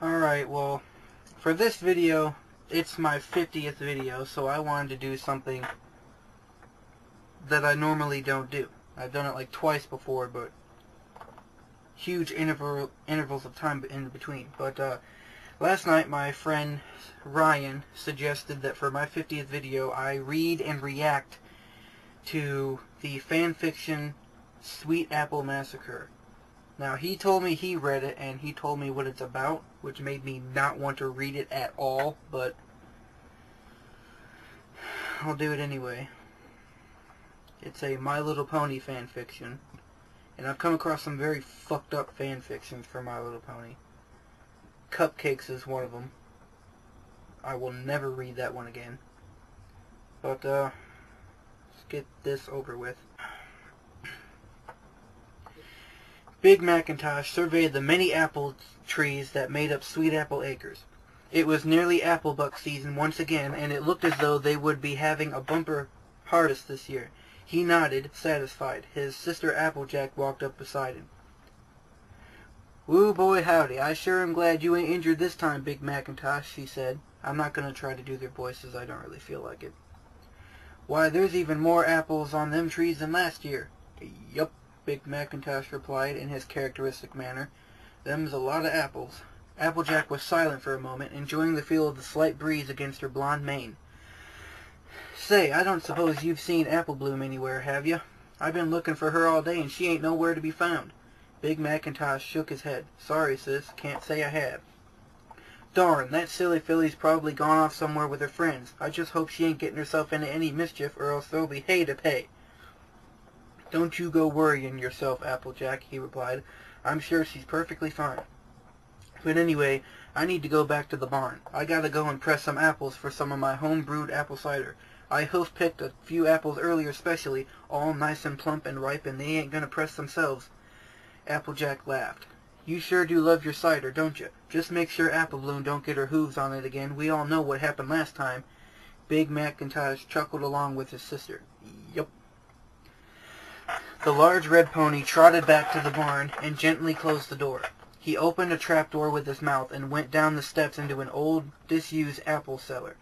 Alright, well, for this video, it's my 50th video, so I wanted to do something that I normally don't do. I've done it like twice before, but huge intervals of time in between. But last night my friend Ryan suggested that for my 50th video I read and react to the fanfiction Sweet Apple Massacre. Now, he told me he read it, and he told me what it's about, which made me not want to read it at all, but I'll do it anyway. It's a My Little Pony fanfiction, and I've come across some very fucked up fanfictions for My Little Pony. Cupcakes is one of them. I will never read that one again. But, let's get this over with. Big Macintosh surveyed the many apple trees that made up Sweet Apple Acres. It was nearly Applebuck season once again, and it looked as though they would be having a bumper harvest this year. He nodded, satisfied. His sister Applejack walked up beside him. "Woo boy howdy, I sure am glad you ain't injured this time, Big Macintosh," she said. I'm not going to try to do their voices, I don't really feel like it. "Why, there's even more apples on them trees than last year." "Yup," Big Macintosh replied in his characteristic manner. "Them's a lot of apples." Applejack was silent for a moment, enjoying the feel of the slight breeze against her blonde mane. "Say, I don't suppose you've seen Apple Bloom anywhere, have you? I've been looking for her all day, and she ain't nowhere to be found." Big Macintosh shook his head. "Sorry, sis, can't say I have." "Darn, that silly filly's probably gone off somewhere with her friends. I just hope she ain't getting herself into any mischief, or else there'll be hay to pay." "Don't you go worrying yourself, Applejack," he replied. "I'm sure she's perfectly fine. But anyway, I need to go back to the barn. I gotta go and press some apples for some of my home-brewed apple cider. I hoof-picked a few apples earlier specially, all nice and plump and ripe, and they ain't gonna press themselves." Applejack laughed. "You sure do love your cider, don't you? Just make sure Apple Bloom don't get her hooves on it again. We all know what happened last time." Big Macintosh chuckled along with his sister. "Yup." The large red pony trotted back to the barn and gently closed the door. He opened a trapdoor with his mouth and went down the steps into an old, disused apple cellar.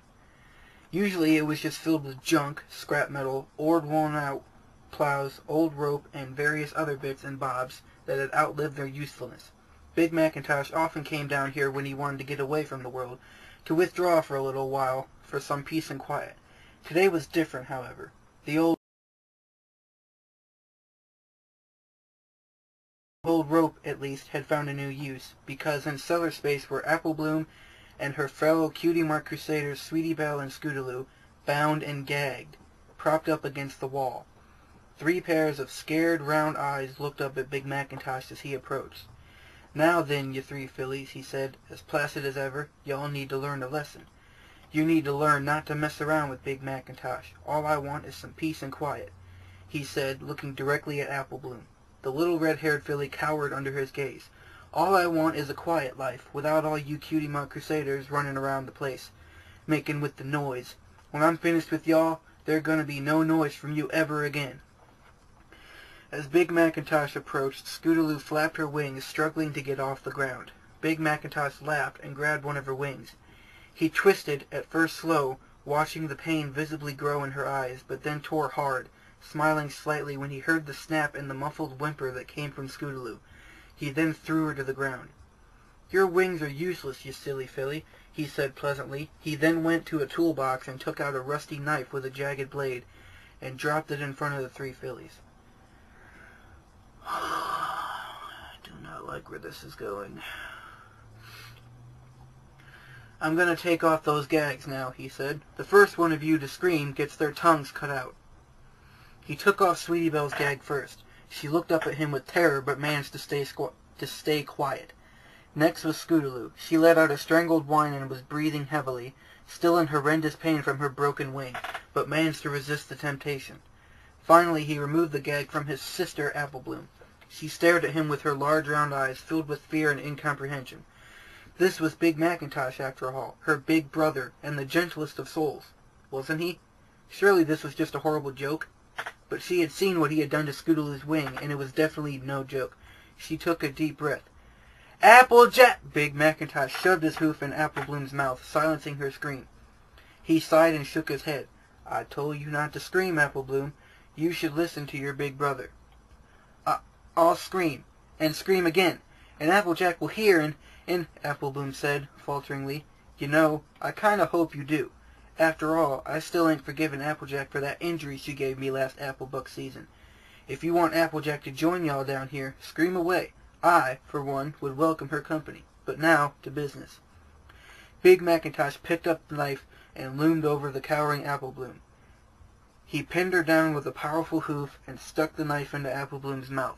Usually it was just filled with junk, scrap metal, old worn-out plows, old rope, and various other bits and bobs that had outlived their usefulness. Big Macintosh often came down here when he wanted to get away from the world, to withdraw for a little while for some peace and quiet. Today was different, however. The old rope, at least, had found a new use, because in cellar space were Apple Bloom and her fellow Cutie Mark Crusaders Sweetie Belle and Scootaloo, bound and gagged, propped up against the wall. 3 pairs of scared, round eyes looked up at Big Macintosh as he approached. "Now then, you 3 fillies," he said, as placid as ever, "y'all need to learn a lesson. You need to learn not to mess around with Big Macintosh. All I want is some peace and quiet," he said, looking directly at Apple Bloom. The little red-haired filly cowered under his gaze. "All I want is a quiet life, without all you Cutie Mark Crusaders running around the place, making with the noise. When I'm finished with y'all, there's gonna be no noise from you ever again." As Big Macintosh approached, Scootaloo flapped her wings, struggling to get off the ground. Big Macintosh laughed and grabbed one of her wings. He twisted, at first slow, watching the pain visibly grow in her eyes, but then tore hard, smiling slightly when he heard the snap and the muffled whimper that came from Scootaloo. He then threw her to the ground. "Your wings are useless, you silly filly," he said pleasantly. He then went to a toolbox and took out a rusty knife with a jagged blade, and dropped it in front of the 3 fillies. I do not like where this is going. "I'm going to take off those gags now," he said. "The first one of you to scream gets their tongues cut out." He took off Sweetie Belle's gag first. She looked up at him with terror, but managed to stay quiet. Next was Scootaloo. She let out a strangled whine and was breathing heavily, still in horrendous pain from her broken wing, but managed to resist the temptation. Finally he removed the gag from his sister Apple Bloom. She stared at him with her large round eyes filled with fear and incomprehension. This was Big Macintosh, after all, her big brother, and the gentlest of souls. Wasn't he? Surely this was just a horrible joke? But she had seen what he had done to Scootaloo's wing, and it was definitely no joke. She took a deep breath. Applejack! Big Macintosh shoved his hoof in Apple Bloom's mouth, silencing her scream. He sighed and shook his head. I told you not to scream, Apple Bloom. You should listen to your big brother. I'll scream, and scream again, and Applejack will hear, and Apple Bloom said, falteringly, You know, I kind of hope you do. After all, I still ain't forgiven Applejack for that injury she gave me last apple buck season. If you want Applejack to join y'all down here, scream away. I, for one, would welcome her company. But now, to business. Big Macintosh picked up the knife and loomed over the cowering Apple Bloom. He pinned her down with a powerful hoof and stuck the knife into Apple Bloom's mouth.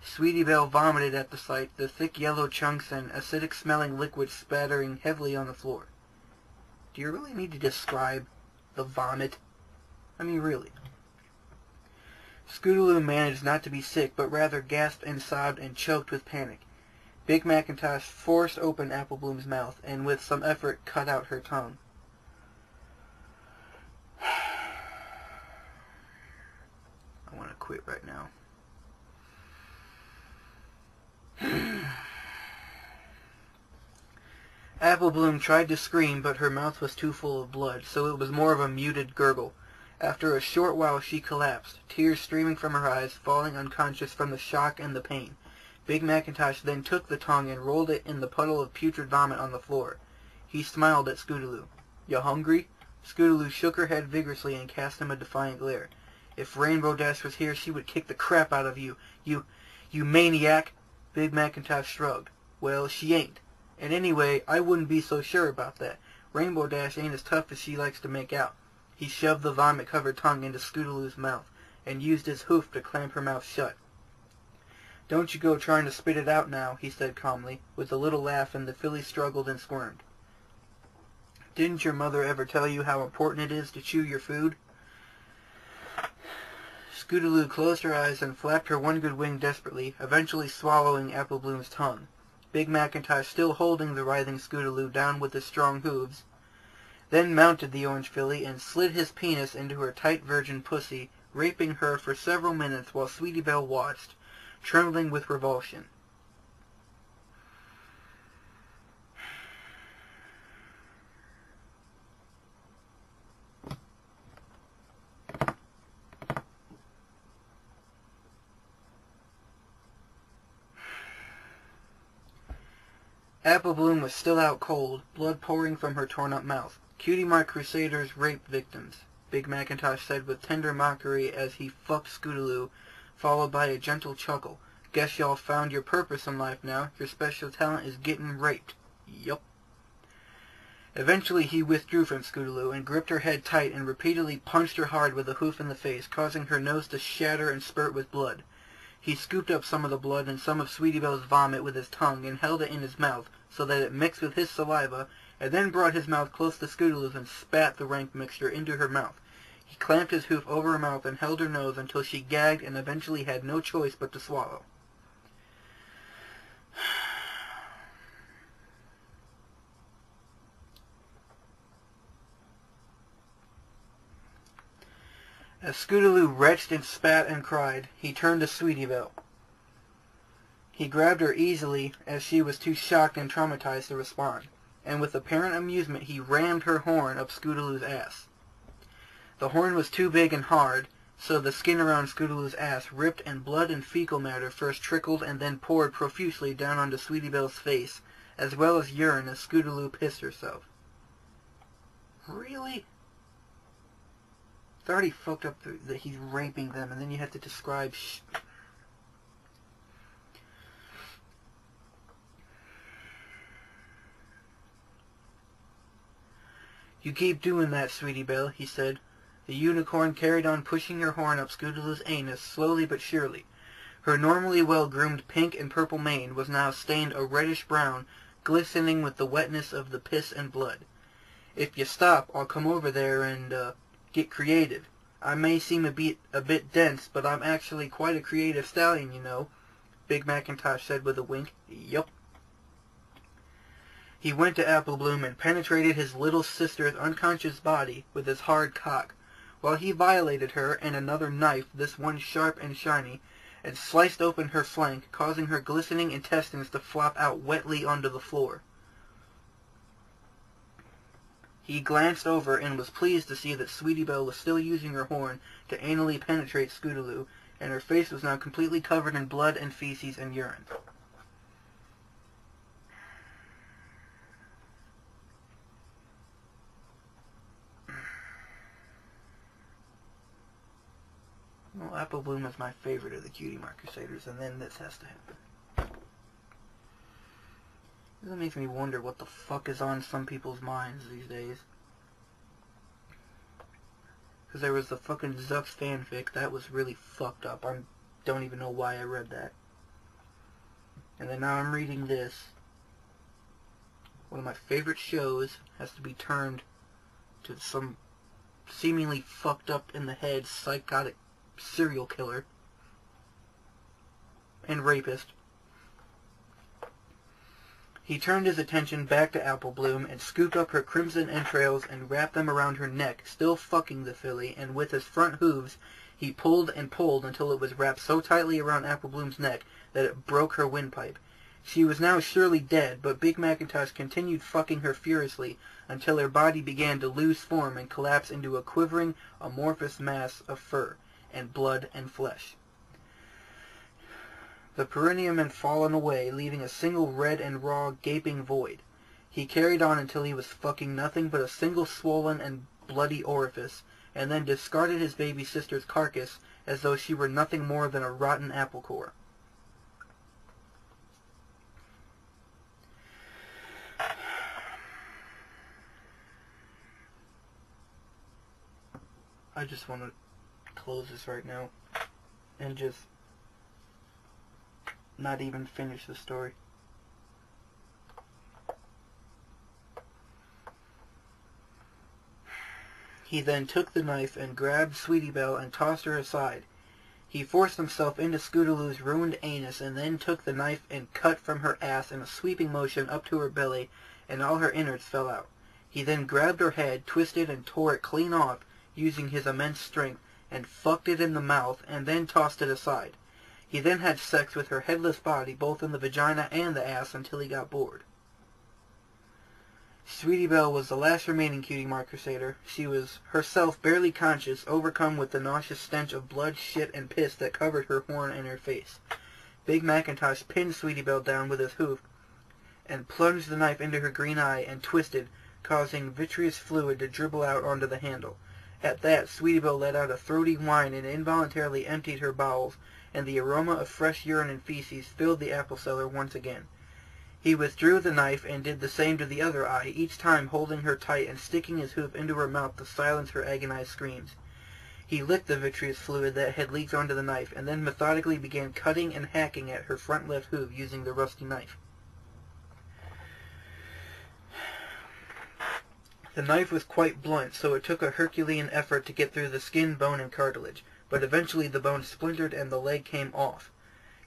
Sweetie Belle vomited at the sight, the thick yellow chunks and acidic-smelling liquid spattering heavily on the floor. Do you really need to describe the vomit? I mean, really. Scootaloo managed not to be sick, but rather gasped and sobbed and choked with panic. Big Macintosh forced open Apple Bloom's mouth and with some effort cut out her tongue. I want to quit right now. Apple Bloom tried to scream, but her mouth was too full of blood, so it was more of a muted gurgle. After a short while she collapsed, tears streaming from her eyes, falling unconscious from the shock and the pain. Big Macintosh then took the tongue and rolled it in the puddle of putrid vomit on the floor. He smiled at Scootaloo. You hungry? Scootaloo shook her head vigorously and cast him a defiant glare. If Rainbow Dash was here, she would kick the crap out of you. You maniac! Big Macintosh shrugged. Well, she ain't. And anyway, I wouldn't be so sure about that. Rainbow Dash ain't as tough as she likes to make out. He shoved the vomit-covered tongue into Scootaloo's mouth and used his hoof to clamp her mouth shut. Don't you go trying to spit it out now, he said calmly, with a little laugh, and the filly struggled and squirmed. Didn't your mother ever tell you how important it is to chew your food? Scootaloo closed her eyes and flapped her one good wing desperately, eventually swallowing Apple Bloom's tongue. Big Macintosh still holding the writhing Scootaloo down with his strong hooves, then mounted the orange filly and slid his penis into her tight virgin pussy, raping her for several minutes while Sweetie Belle watched, trembling with revulsion. Apple Bloom was still out cold, blood pouring from her torn-up mouth. Cutie Mark Crusaders raped victims, Big Macintosh said with tender mockery as he fucked Scootaloo, followed by a gentle chuckle. Guess y'all found your purpose in life now. Your special talent is getting raped. Yup. Eventually he withdrew from Scootaloo and gripped her head tight and repeatedly punched her hard with a hoof in the face, causing her nose to shatter and spurt with blood. He scooped up some of the blood and some of Sweetie Belle's vomit with his tongue and held it in his mouth so that it mixed with his saliva, and then brought his mouth close to Scootaloo's and spat the rank mixture into her mouth. He clamped his hoof over her mouth and held her nose until she gagged and eventually had no choice but to swallow. As Scootaloo retched and spat and cried, he turned to Sweetie Belle. He grabbed her easily as she was too shocked and traumatized to respond, and with apparent amusement he rammed her horn up Scootaloo's ass. The horn was too big and hard, so the skin around Scootaloo's ass ripped and blood and fecal matter first trickled and then poured profusely down onto Sweetie Belle's face, as well as urine as Scootaloo pissed herself. Really? It's already fucked up that he's raping them, and then you have to describe You keep doing that, Sweetie Belle, he said. The unicorn carried on pushing her horn up Scootaloo's anus slowly but surely. Her normally well-groomed pink and purple mane was now stained a reddish-brown, glistening with the wetness of the piss and blood. If you stop, I'll come over there and, get creative. I may seem a bit dense, but I'm actually quite a creative stallion, you know, Big Macintosh said with a wink. Yup. He went to Apple Bloom and penetrated his little sister's unconscious body with his hard cock. While he violated her and another knife, this one sharp and shiny, and sliced open her flank, causing her glistening intestines to flop out wetly onto the floor. He glanced over and was pleased to see that Sweetie Belle was still using her horn to anally penetrate Scootaloo, and her face was now completely covered in blood and feces and urine. Well, Apple Bloom is my favorite of the Cutie Mark Crusaders, and then this has to happen. That makes me wonder what the fuck is on some people's minds these days. Because there was the fucking Zux fanfic, that was really fucked up. I don't even know why I read that. And then now I'm reading this. One of my favorite shows has to be turned to some seemingly fucked up in the head psychotic serial killer and rapist. He turned his attention back to Apple Bloom and scooped up her crimson entrails and wrapped them around her neck, still fucking the filly, and with his front hooves he pulled and pulled until it was wrapped so tightly around Apple Bloom's neck that it broke her windpipe. She was now surely dead, but Big Macintosh continued fucking her furiously until her body began to lose form and collapse into a quivering, amorphous mass of fur and blood and flesh. The perineum had fallen away, leaving a single red and raw, gaping void. He carried on until he was fucking nothing but a single swollen and bloody orifice, and then discarded his baby sister's carcass as though she were nothing more than a rotten apple core. I just want to close this right now and just not even finish the story. He then took the knife and grabbed Sweetie Belle and tossed her aside. He forced himself into Scootaloo's ruined anus and then took the knife and cut from her ass in a sweeping motion up to her belly, and all her innards fell out. He then grabbed her head, twisted and tore it clean off using his immense strength, and fucked it in the mouth and then tossed it aside. He then had sex with her headless body, both in the vagina and the ass, until he got bored. Sweetie Belle was the last remaining Cutie Mark Crusader. She was herself barely conscious, overcome with the nauseous stench of blood, shit, and piss that covered her horn and her face. Big Macintosh pinned Sweetie Belle down with his hoof and plunged the knife into her green eye and twisted, causing vitreous fluid to dribble out onto the handle. At that, Sweetie Belle let out a throaty whine and involuntarily emptied her bowels, and the aroma of fresh urine and feces filled the apple cellar once again. He withdrew the knife and did the same to the other eye, each time holding her tight and sticking his hoof into her mouth to silence her agonized screams. He licked the vitreous fluid that had leaked onto the knife, and then methodically began cutting and hacking at her front left hoof using the rusty knife. The knife was quite blunt, so it took a Herculean effort to get through the skin, bone, and cartilage, but eventually the bone splintered and the leg came off.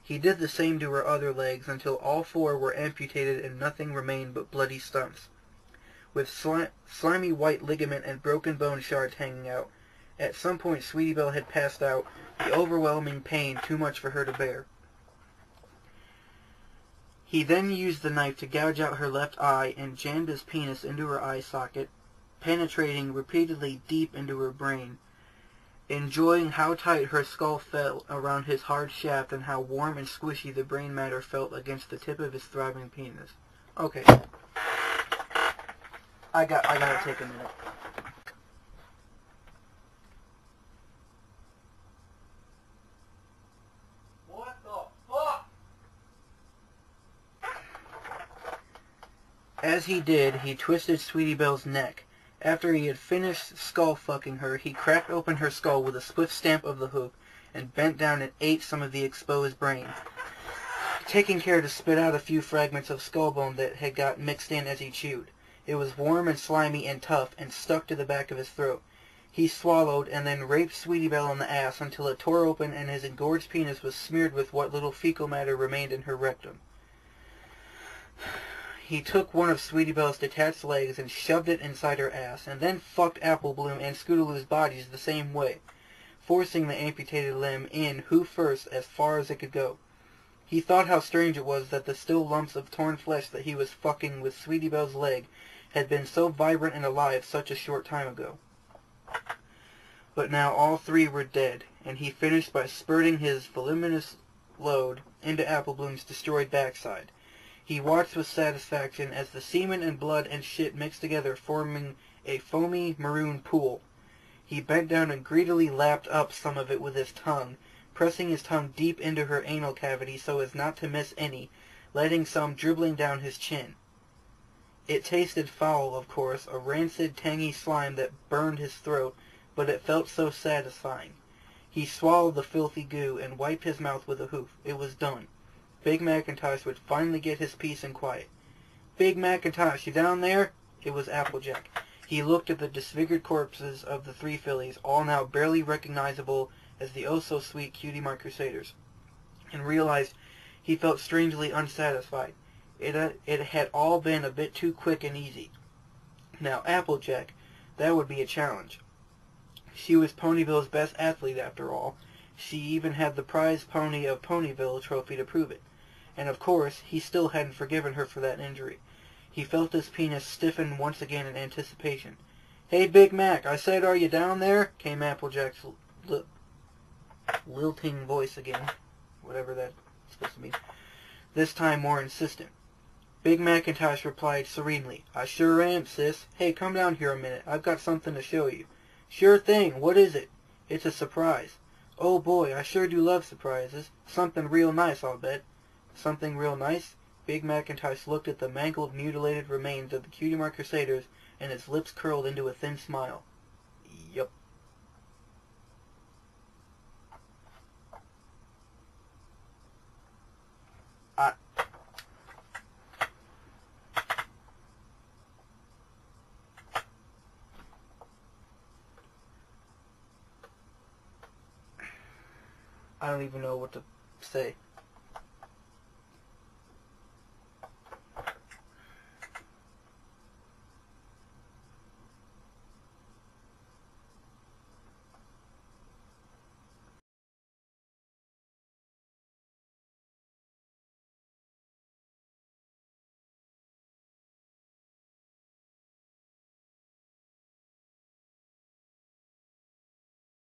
He did the same to her other legs until all four were amputated and nothing remained but bloody stumps, with slimy white ligament and broken bone shards hanging out. At some point Sweetie Belle had passed out, the overwhelming pain too much for her to bear. He then used the knife to gouge out her left eye and jammed his penis into her eye socket, penetrating repeatedly deep into her brain, enjoying how tight her skull felt around his hard shaft and how warm and squishy the brain matter felt against the tip of his throbbing penis. Okay. I gotta take a minute. What the fuck? As he did, he twisted Sweetie Belle's neck. After he had finished skull-fucking her, he cracked open her skull with a swift stamp of the hoof and bent down and ate some of the exposed brain, taking care to spit out a few fragments of skull bone that had got mixed in as he chewed. It was warm and slimy and tough and stuck to the back of his throat. He swallowed and then raped Sweetie Belle in the ass until it tore open and his engorged penis was smeared with what little fecal matter remained in her rectum. He took one of Sweetie Belle's detached legs and shoved it inside her ass, and then fucked Apple Bloom and Scootaloo's bodies the same way. forcing the amputated limb in hoof first as far as it could go. He thought how strange it was that the still lumps of torn flesh that he was fucking with Sweetie Belle's leg had been so vibrant and alive such a short time ago. But now all three were dead, and he finished by spurting his voluminous load into Apple Bloom's destroyed backside. He watched with satisfaction as the semen and blood and shit mixed together, forming a foamy maroon pool. He bent down and greedily lapped up some of it with his tongue, pressing his tongue deep into her anal cavity so as not to miss any, letting some dribbling down his chin. It tasted foul, of course, a rancid, tangy slime that burned his throat, but it felt so satisfying. He swallowed the filthy goo and wiped his mouth with a hoof. It was done. Big Macintosh would finally get his peace and quiet. "Big Macintosh, you down there?" It was Applejack. He looked at the disfigured corpses of the three fillies, all now barely recognizable as the oh-so-sweet Cutie Mark Crusaders, and realized he felt strangely unsatisfied. It had all been a bit too quick and easy. Now Applejack, that would be a challenge. She was Ponyville's best athlete, after all. She even had the prize pony of Ponyville trophy to prove it. And of course, he still hadn't forgiven her for that injury. He felt his penis stiffen once again in anticipation. "Hey, Big Mac, I said, are you down there?" came Applejack's lilting voice again, whatever that's supposed to mean, this time more insistent. Big Macintosh replied serenely, "I sure am, sis. Hey, come down here a minute. I've got something to show you." "Sure thing. What is it?" "It's a surprise." "Oh boy, I sure do love surprises. Something real nice, I'll bet." "Something real nice?" Big Macintosh looked at the mangled, mutilated remains of the Cutie Mark Crusaders, and his lips curled into a thin smile. "Yup." I don't even know what to say.